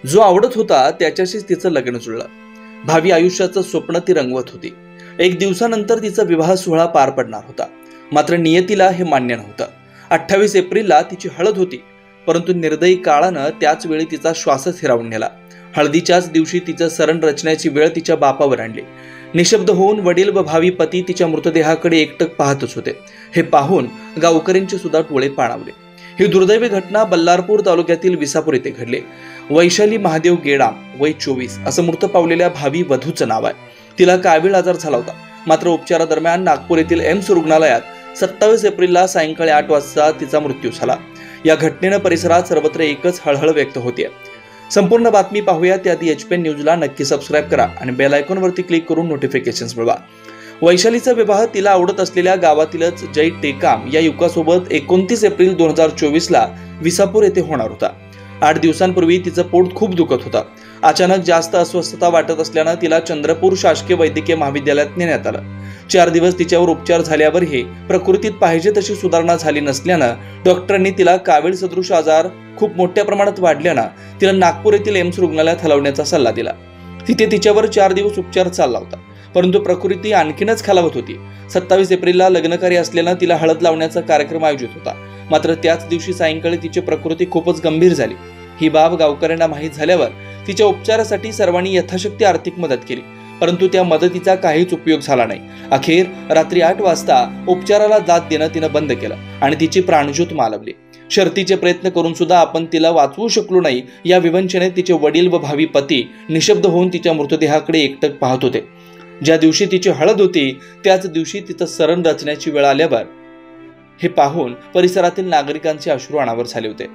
जो आवडत होता त्याच्याशीच तिचं लग्न जुळलं. भावी आयुष्याचं स्वप्न ती रंगवत होती. एक दिवसानंतर तिचा विवाह सोहळा पार पडणार होता. मात्र नियतीला हे मान्य नव्हतं. 28 एप्रिलला तिची हळद होती, परंतु निर्दयी काळानं त्याच वेळी तिचा श्वासच हिरावून नेला. हळदीच्याच दिवशी तिचं सरण रचण्याची वेळ तिच्या बापावर आणली. निशब्द होऊन वडील व भावी पती तिच्या मृतदेहाकडे एकटक पाहतच होते. हे पाहून गावकऱ्यांचे सुद्धा डोळे पाणावले. ही दुर्दैवी घटना बल्लारपूर तालुक्यातील विसापूर येथे घडली. वैशाली महादेव गेडाम, वय 24, असं मृत पावलेल्या भावी वधूचं नाव आहे. तिला कावीळ आजार झाला होता. मात्र उपचारादरम्यान नागपूर येथील एम्स रुग्णालयात 27 एप्रिलला सायंकाळी 8 वाजता तिचा मृत्यू झाला. या घटनेनं परिसरात सर्वत्र एकच हळहळ व्यक्त होते. संपूर्ण बातमी पाहूया त्याआधी HPN न्यूजला नक्की सबस्क्राईब करा आणि बेल आयकॉनवरती क्लिक करून नोटिफिकेशन्स मिळवा. वैशालीचा विवाह तिला आवडत असलेल्या गावातीलच जय टेकाम या युवकासोबत 29 एप्रिल 2024ला विसापूर येथे होणार होता. 8 दिवसांपूर्वी तिचं पोट खूप दुखत होतं. अचानक जास्त अस्वस्थता वाटत असल्यानं तिला चंद्रपूर शासकीय वैद्यकीय महाविद्यालयात नेण्यात आलं. 4 दिवस तिच्यावर उपचार झाल्यावरही प्रकृतीत पाहिजे तशी सुधारणा झाली नसल्यानं डॉक्टरांनी तिला कावीळ सदृश आजार खूप मोठ्या प्रमाणात वाढल्यानं तिला नागपूर येथील एम्स रुग्णालयात हलवण्याचा सल्ला दिला. तिथे तिच्यावर 4 दिवस उपचार चालला होता, परंतु प्रकृती आणखीनच खालावत होती. 27 एप्रिलला लग्नकार्य असल्यानं तिला हळद लावण्याचा कार्यक्रम आयोजित होता. मात्र त्याच दिवशी सायंकाळी तिची प्रकृती खूपच गंभीर झाली. ही बाब गावकऱ्यांना माहीत झाल्यावर तिच्या उपचारासाठी सर्वांनी यथाशक्ती आर्थिक मदत केली, परंतु त्या मदतीचा काहीच उपयोग झाला नाही. अखेर रात्री 8 वाजता उपचाराला दाद देणं तिनं बंद केलं आणि तिची प्राणज्योत मालवली. शर्थीचे प्रयत्न करून सुद्धा आपण तिला वाचवू शकलो नाही. या विवंचनेत तिचे वडील व भावी पती निशब्द होऊन तिच्या मृतदेहाकडे एकटक पाहत होते. ज्या दिवशी तिची हळद होती त्याच दिवशी तिचं सरण रचण्याची वेळ आल्यावर हे पाहून परिसरातील नागरिकांचे अश्रू अनावर झाले होते.